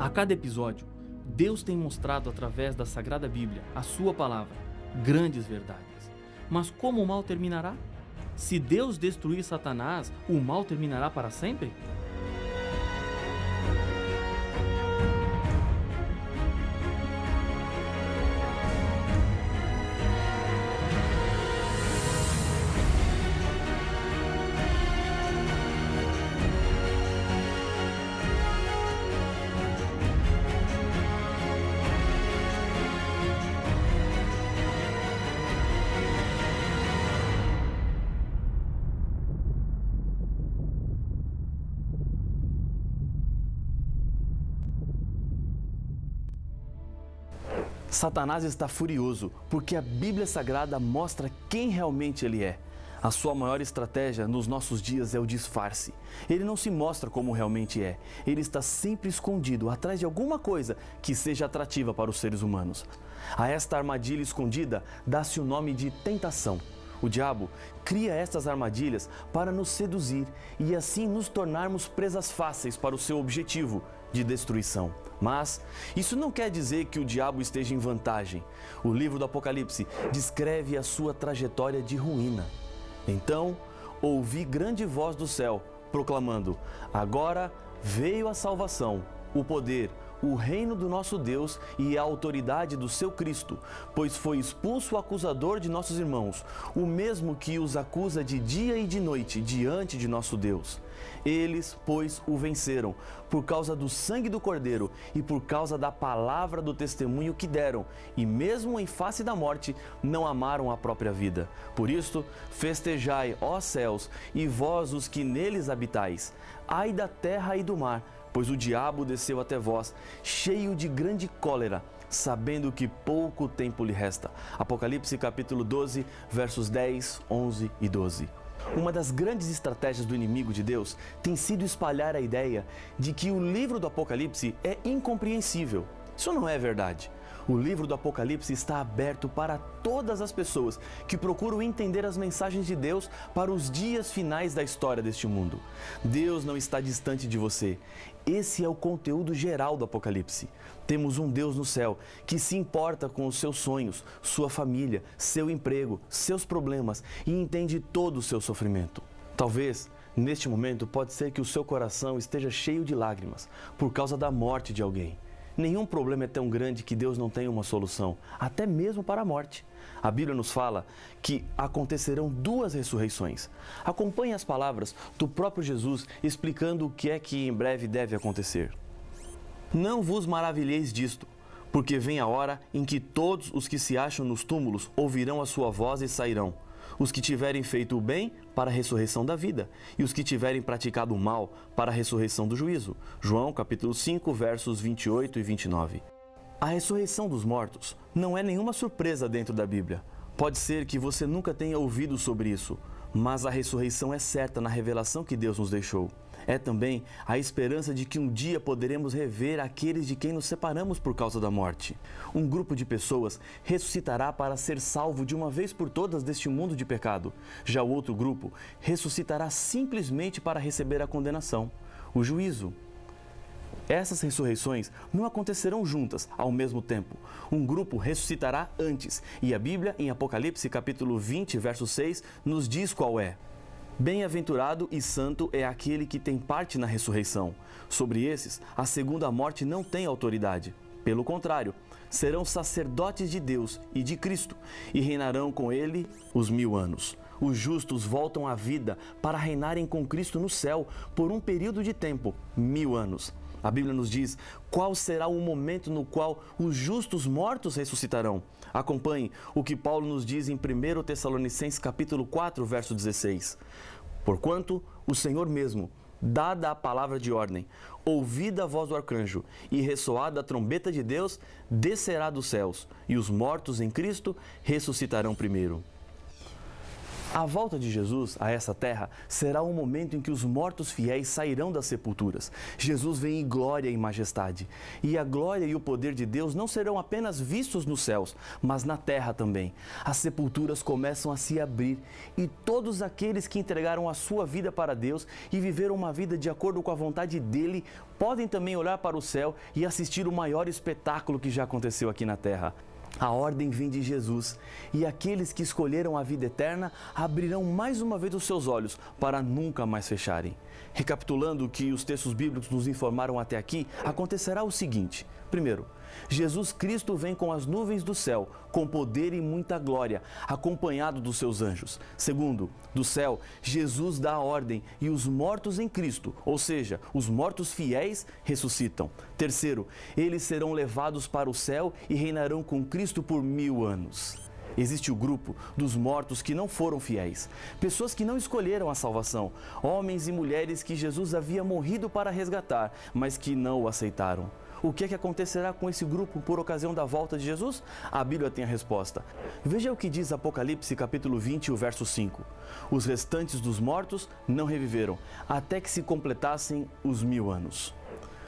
A cada episódio, Deus tem mostrado através da Sagrada Bíblia, a sua palavra, grandes verdades. Mas como o mal terminará? Se Deus destruir Satanás, o mal terminará para sempre? Satanás está furioso porque a Bíblia Sagrada mostra quem realmente ele é. A sua maior estratégia nos nossos dias é o disfarce. Ele não se mostra como realmente é. Ele está sempre escondido atrás de alguma coisa que seja atrativa para os seres humanos. A esta armadilha escondida dá-se o nome de tentação. O diabo cria estas armadilhas para nos seduzir e assim nos tornarmos presas fáceis para o seu objetivo de destruição. Mas isso não quer dizer que o diabo esteja em vantagem. O livro do Apocalipse descreve a sua trajetória de ruína. Então, ouvi grande voz do céu, proclamando: agora veio a salvação, o poder, o reino do nosso Deus e a autoridade do seu Cristo, pois foi expulso o acusador de nossos irmãos, o mesmo que os acusa de dia e de noite diante de nosso Deus. Eles, pois, o venceram, por causa do sangue do Cordeiro e por causa da palavra do testemunho que deram, e mesmo em face da morte, não amaram a própria vida. Por isto, festejai, ó céus, e vós os que neles habitais. Ai da terra e do mar, pois o diabo desceu até vós, cheio de grande cólera, sabendo que pouco tempo lhe resta. Apocalipse capítulo 12, versos 10, 11 e 12. Uma das grandes estratégias do inimigo de Deus tem sido espalhar a ideia de que o livro do Apocalipse é incompreensível. Isso não é verdade. O livro do Apocalipse está aberto para todas as pessoas que procuram entender as mensagens de Deus para os dias finais da história deste mundo. Deus não está distante de você. Esse é o conteúdo geral do Apocalipse. Temos um Deus no céu que se importa com os seus sonhos, sua família, seu emprego, seus problemas e entende todo o seu sofrimento. Talvez, neste momento, pode ser que o seu coração esteja cheio de lágrimas por causa da morte de alguém. Nenhum problema é tão grande que Deus não tenha uma solução, até mesmo para a morte. A Bíblia nos fala que acontecerão duas ressurreições. Acompanhe as palavras do próprio Jesus explicando o que é que em breve deve acontecer. Não vos maravilheis disto, porque vem a hora em que todos os que se acham nos túmulos ouvirão a sua voz e sairão. Os que tiverem feito o bem, para a ressurreição da vida, e os que tiverem praticado o mal, para a ressurreição do juízo. João capítulo 5, versos 28 e 29. A ressurreição dos mortos não é nenhuma surpresa dentro da Bíblia. Pode ser que você nunca tenha ouvido sobre isso, mas a ressurreição é certa na revelação que Deus nos deixou. É também a esperança de que um dia poderemos rever aqueles de quem nos separamos por causa da morte. Um grupo de pessoas ressuscitará para ser salvo de uma vez por todas deste mundo de pecado. Já o outro grupo ressuscitará simplesmente para receber a condenação, o juízo. Essas ressurreições não acontecerão juntas ao mesmo tempo. Um grupo ressuscitará antes, e a Bíblia, em Apocalipse capítulo 20, verso 6, nos diz qual é. Bem-aventurado e santo é aquele que tem parte na ressurreição. Sobre esses, a segunda morte não tem autoridade. Pelo contrário, serão sacerdotes de Deus e de Cristo e reinarão com ele os 1000 anos. Os justos voltam à vida para reinarem com Cristo no céu por um período de tempo, 1000 anos. A Bíblia nos diz qual será o momento no qual os justos mortos ressuscitarão. Acompanhe o que Paulo nos diz em 1 Tessalonicenses capítulo 4, verso 16. Porquanto o Senhor mesmo, dada a palavra de ordem, ouvida a voz do arcanjo e ressoada a trombeta de Deus, descerá dos céus, e os mortos em Cristo ressuscitarão primeiro. A volta de Jesus a essa terra será o momento em que os mortos fiéis sairão das sepulturas. Jesus vem em glória e majestade. E a glória e o poder de Deus não serão apenas vistos nos céus, mas na terra também. As sepulturas começam a se abrir e todos aqueles que entregaram a sua vida para Deus e viveram uma vida de acordo com a vontade dele, podem também olhar para o céu e assistir o maior espetáculo que já aconteceu aqui na terra. A ordem vem de Jesus, e aqueles que escolheram a vida eterna abrirão mais uma vez os seus olhos para nunca mais fecharem. Recapitulando o que os textos bíblicos nos informaram até aqui, acontecerá o seguinte: primeiro, Jesus Cristo vem com as nuvens do céu, com poder e muita glória, acompanhado dos seus anjos. Segundo, do céu, Jesus dá a ordem e os mortos em Cristo, ou seja, os mortos fiéis, ressuscitam. Terceiro, eles serão levados para o céu e reinarão com Cristo por 1000 anos. Existe o grupo dos mortos que não foram fiéis, pessoas que não escolheram a salvação, homens e mulheres que Jesus havia morrido para resgatar, mas que não o aceitaram. O que acontecerá com esse grupo por ocasião da volta de Jesus? A Bíblia tem a resposta. Veja o que diz Apocalipse capítulo 20, o verso 5. Os restantes dos mortos não reviveram, até que se completassem os 1000 anos.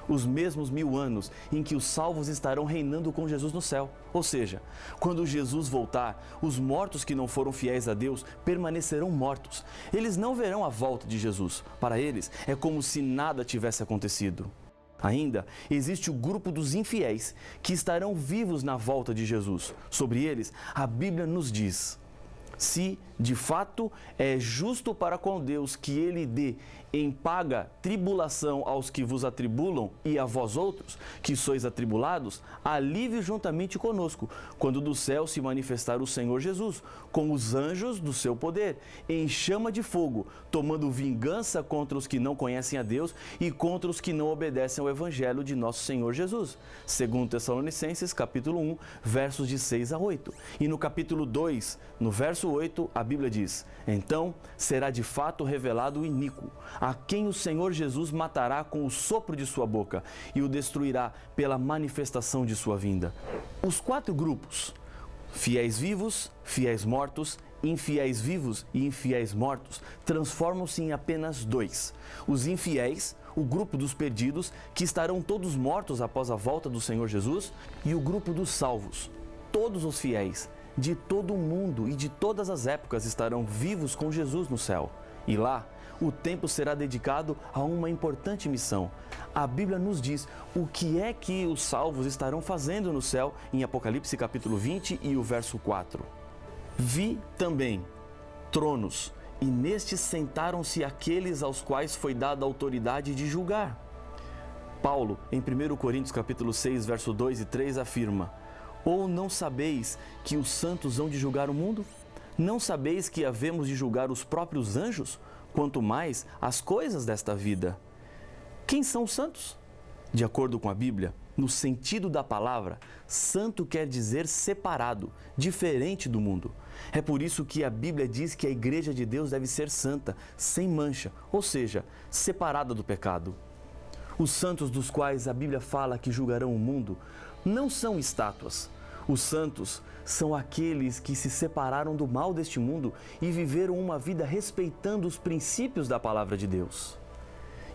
Os mesmos 1000 anos em que os salvos estarão reinando com Jesus no céu. Ou seja, quando Jesus voltar, os mortos que não foram fiéis a Deus permanecerão mortos. Eles não verão a volta de Jesus. Para eles, é como se nada tivesse acontecido. Ainda existe o grupo dos infiéis, que estarão vivos na volta de Jesus. Sobre eles, a Bíblia nos diz: se de fato é justo para com Deus que Ele dê em paga tribulação aos que vos atribulam e a vós outros, que sois atribulados, alívio juntamente conosco, quando do céu se manifestar o Senhor Jesus, com os anjos do seu poder, em chama de fogo, tomando vingança contra os que não conhecem a Deus e contra os que não obedecem ao Evangelho de nosso Senhor Jesus. Segundo Tessalonicenses, capítulo 1, versos de 6 a 8. E no capítulo 2, no verso 8, a Bíblia diz: então será de fato revelado o iníquo, a quem o Senhor Jesus matará com o sopro de sua boca e o destruirá pela manifestação de sua vinda. Os 4 grupos, fiéis vivos, fiéis mortos, infiéis vivos e infiéis mortos, transformam-se em apenas 2. Os infiéis, o grupo dos perdidos, que estarão todos mortos após a volta do Senhor Jesus, e o grupo dos salvos, todos os fiéis de todo o mundo e de todas as épocas estarão vivos com Jesus no céu. E lá, o tempo será dedicado a uma importante missão. A Bíblia nos diz o que é que os salvos estarão fazendo no céu em Apocalipse capítulo 20 e o verso 4. Vi também tronos, e nestes sentaram-se aqueles aos quais foi dada a autoridade de julgar. Paulo, em 1 Coríntios capítulo 6, verso 2 e 3, afirma: ou não sabeis que os santos hão de julgar o mundo? Não sabeis que havemos de julgar os próprios anjos? Quanto mais as coisas desta vida. Quem são os santos? De acordo com a Bíblia, no sentido da palavra, santo quer dizer separado, diferente do mundo. É por isso que a Bíblia diz que a Igreja de Deus deve ser santa, sem mancha, ou seja, separada do pecado. Os santos dos quais a Bíblia fala que julgarão o mundo não são estátuas. Os santos são aqueles que se separaram do mal deste mundo e viveram uma vida respeitando os princípios da palavra de Deus.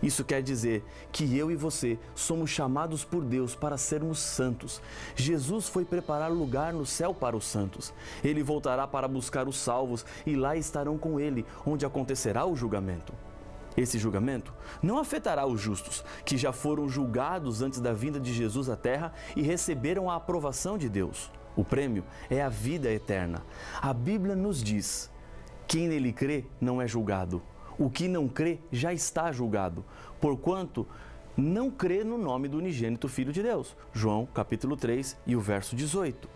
Isso quer dizer que eu e você somos chamados por Deus para sermos santos. Jesus foi preparar lugar no céu para os santos. Ele voltará para buscar os salvos e lá estarão com ele, onde acontecerá o julgamento. Esse julgamento não afetará os justos, que já foram julgados antes da vinda de Jesus à terra e receberam a aprovação de Deus. O prêmio é a vida eterna. A Bíblia nos diz: quem nele crê não é julgado. O que não crê já está julgado, porquanto não crê no nome do unigênito Filho de Deus. João capítulo 3 e o verso 18.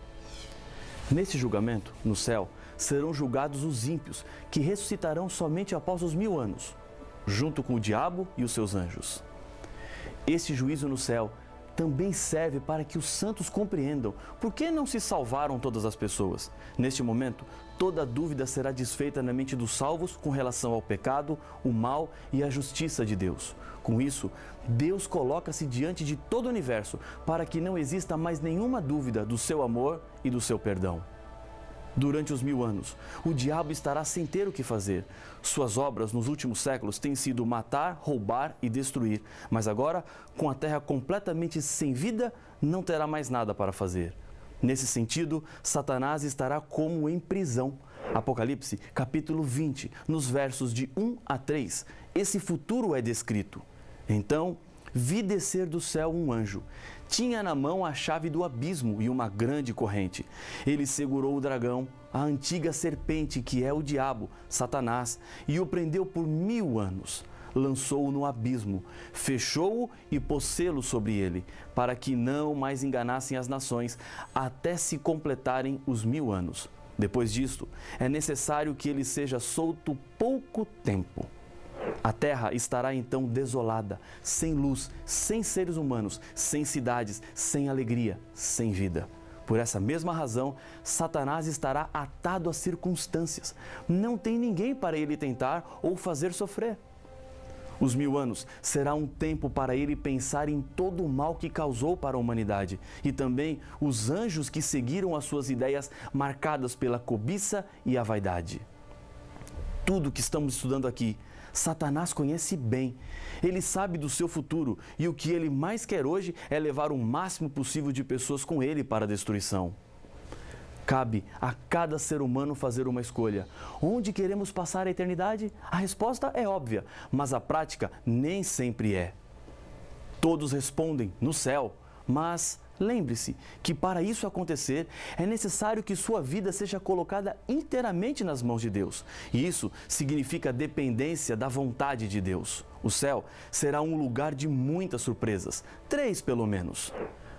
Nesse julgamento, no céu, serão julgados os ímpios, que ressuscitarão somente após os 1000 anos. Junto com o diabo e os seus anjos. Esse juízo no céu também serve para que os santos compreendam por que não se salvaram todas as pessoas. Neste momento, toda dúvida será desfeita na mente dos salvos com relação ao pecado, o mal e a justiça de Deus. Com isso, Deus coloca-se diante de todo o universo para que não exista mais nenhuma dúvida do seu amor e do seu perdão. Durante os 1000 anos, o diabo estará sem ter o que fazer. Suas obras nos últimos séculos têm sido matar, roubar e destruir. Mas agora, com a terra completamente sem vida, não terá mais nada para fazer. Nesse sentido, Satanás estará como em prisão. Apocalipse, capítulo 20, nos versos de 1 a 3, esse futuro é descrito. Então, vi descer do céu um anjo. Tinha na mão a chave do abismo e uma grande corrente. Ele segurou o dragão, a antiga serpente que é o diabo, Satanás, e o prendeu por 1000 anos. Lançou-o no abismo, fechou-o e pôs selo sobre ele, para que não mais enganassem as nações, até se completarem os 1000 anos. Depois disto, é necessário que ele seja solto pouco tempo. A terra estará então desolada, sem luz, sem seres humanos, sem cidades, sem alegria, sem vida. Por essa mesma razão, Satanás estará atado às circunstâncias. Não tem ninguém para ele tentar ou fazer sofrer. Os 1000 anos será um tempo para ele pensar em todo o mal que causou para a humanidade e também os anjos que seguiram as suas ideias marcadas pela cobiça e a vaidade. Tudo que estamos estudando aqui, Satanás conhece bem. Ele sabe do seu futuro e o que ele mais quer hoje é levar o máximo possível de pessoas com ele para a destruição. Cabe a cada ser humano fazer uma escolha. Onde queremos passar a eternidade? A resposta é óbvia, mas a prática nem sempre é. Todos respondem no céu, mas lembre-se que para isso acontecer é necessário que sua vida seja colocada inteiramente nas mãos de Deus. E isso significa dependência da vontade de Deus. O céu será um lugar de muitas surpresas, 3 pelo menos.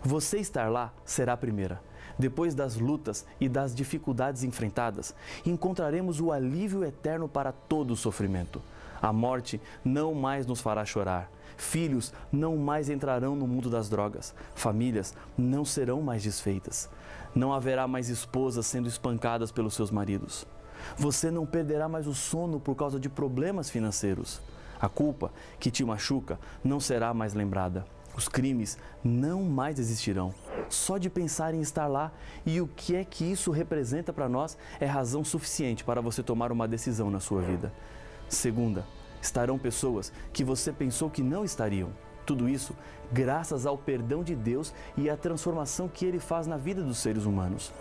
Você estar lá será a primeira. Depois das lutas e das dificuldades enfrentadas, encontraremos o alívio eterno para todo o sofrimento. A morte não mais nos fará chorar. Filhos não mais entrarão no mundo das drogas. Famílias não serão mais desfeitas. Não haverá mais esposas sendo espancadas pelos seus maridos. Você não perderá mais o sono por causa de problemas financeiros. A culpa que te machuca não será mais lembrada. Os crimes não mais existirão. Só de pensar em estar lá e o que é que isso representa para nós é razão suficiente para você tomar uma decisão na sua vida. Segunda, estarão pessoas que você pensou que não estariam. Tudo isso graças ao perdão de Deus e à transformação que Ele faz na vida dos seres humanos.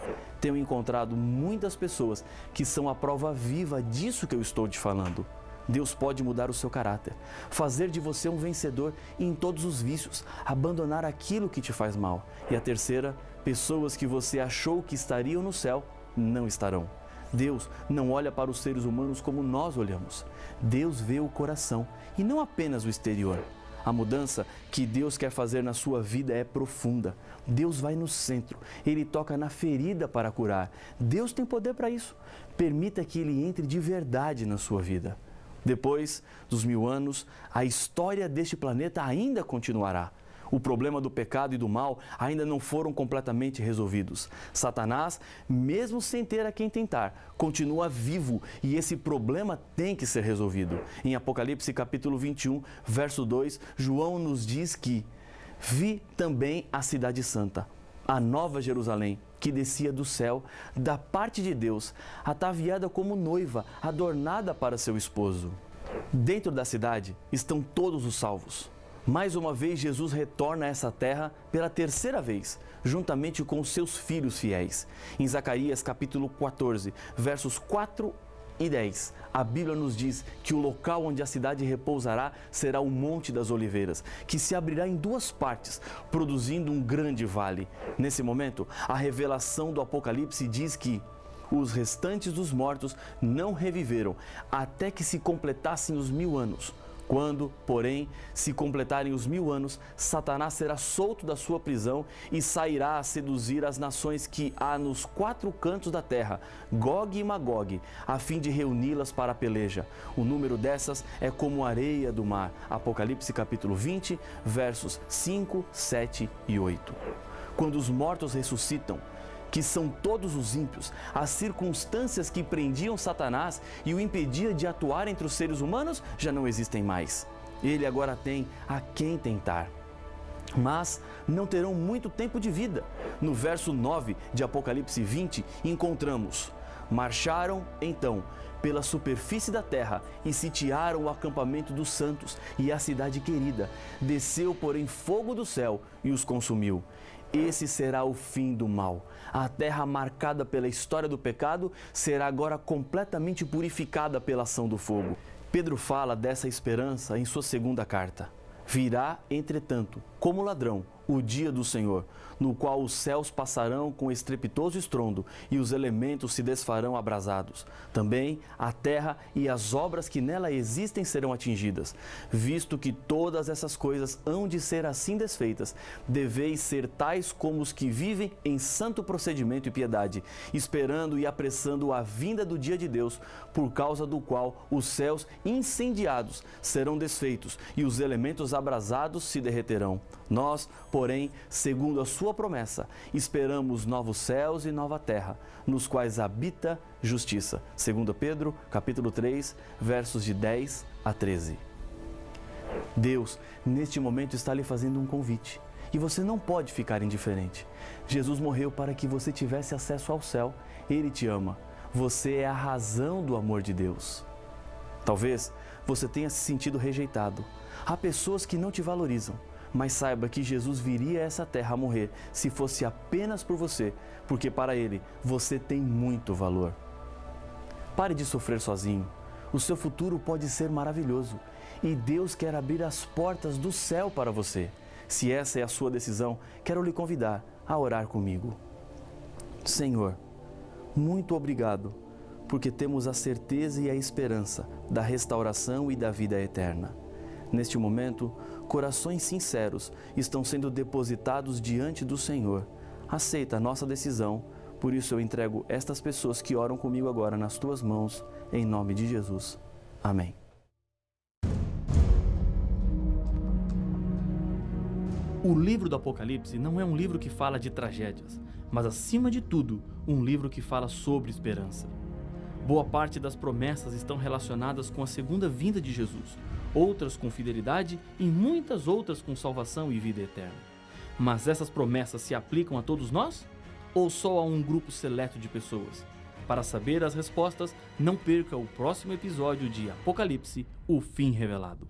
Tenho encontrado muitas pessoas que são a prova viva disso que eu estou te falando. Deus pode mudar o seu caráter, fazer de você um vencedor em todos os vícios, abandonar aquilo que te faz mal. E a terceira, pessoas que você achou que estariam no céu, não estarão. Deus não olha para os seres humanos como nós olhamos. Deus vê o coração e não apenas o exterior. A mudança que Deus quer fazer na sua vida é profunda. Deus vai no centro, Ele toca na ferida para curar. Deus tem poder para isso. Permita que Ele entre de verdade na sua vida. Depois dos 1000 anos, a história deste planeta ainda continuará. O problema do pecado e do mal ainda não foram completamente resolvidos. Satanás, mesmo sem ter a quem tentar, continua vivo e esse problema tem que ser resolvido. Em Apocalipse capítulo 21, verso 2, João nos diz que vi também a cidade santa, a nova Jerusalém, que descia do céu, da parte de Deus, ataviada como noiva, adornada para seu esposo. Dentro da cidade estão todos os salvos. Mais uma vez, Jesus retorna a essa terra pela terceira vez, juntamente com os seus filhos fiéis. Em Zacarias capítulo 14, versos 4 e 10, a Bíblia nos diz que o local onde a cidade repousará será o Monte das Oliveiras, que se abrirá em 2 partes, produzindo um grande vale. Nesse momento, a revelação do Apocalipse diz que os restantes dos mortos não reviveram até que se completassem os 1000 anos. Quando, porém, se completarem os 1000 anos, Satanás será solto da sua prisão e sairá a seduzir as nações que há nos 4 cantos da terra, Gog e Magog, a fim de reuni-las para a peleja. O número dessas é como a areia do mar. Apocalipse capítulo 20, versos 5, 7 e 8. Quando os mortos ressuscitam, que são todos os ímpios, as circunstâncias que prendiam Satanás e o impediam de atuar entre os seres humanos já não existem mais. Ele agora tem a quem tentar. Mas não terão muito tempo de vida. No verso 9 de Apocalipse 20, encontramos: Marcharam, então, pela superfície da terra e sitiaram o acampamento dos santos e a cidade querida. Desceu, porém, fogo do céu e os consumiu. Esse será o fim do mal. A terra marcada pela história do pecado será agora completamente purificada pela ação do fogo. Pedro fala dessa esperança em sua segunda carta. Virá, entretanto, como ladrão, o dia do Senhor, no qual os céus passarão com estrepitoso estrondo e os elementos se desfarão abrasados. Também a terra e as obras que nela existem serão atingidas. Visto que todas essas coisas hão de ser assim desfeitas, deveis ser tais como os que vivem em santo procedimento e piedade, esperando e apressando a vinda do dia de Deus, por causa do qual os céus incendiados serão desfeitos e os elementos abrasados se derreterão. Nós, porém, segundo a sua promessa, esperamos novos céus e nova terra, nos quais habita justiça. 2 Pedro, capítulo 3, versos de 10 a 13. Deus, neste momento, está lhe fazendo um convite. E você não pode ficar indiferente. Jesus morreu para que você tivesse acesso ao céu. Ele te ama. Você é a razão do amor de Deus. Talvez você tenha se sentido rejeitado. Há pessoas que não te valorizam. Mas saiba que Jesus viria a essa terra a morrer se fosse apenas por você, porque para Ele você tem muito valor. Pare de sofrer sozinho. O seu futuro pode ser maravilhoso e Deus quer abrir as portas do céu para você. Se essa é a sua decisão, quero lhe convidar a orar comigo. Senhor, muito obrigado, porque temos a certeza e a esperança da restauração e da vida eterna. Neste momento, corações sinceros estão sendo depositados diante do Senhor. Aceita a nossa decisão, por isso eu entrego estas pessoas que oram comigo agora nas tuas mãos, em nome de Jesus. Amém. O livro do Apocalipse não é um livro que fala de tragédias, mas acima de tudo, um livro que fala sobre esperança. Boa parte das promessas estão relacionadas com a segunda vinda de Jesus, outras com fidelidade e muitas outras com salvação e vida eterna. Mas essas promessas se aplicam a todos nós? Ou só a um grupo seleto de pessoas? Para saber as respostas, não perca o próximo episódio de Apocalipse, o fim revelado.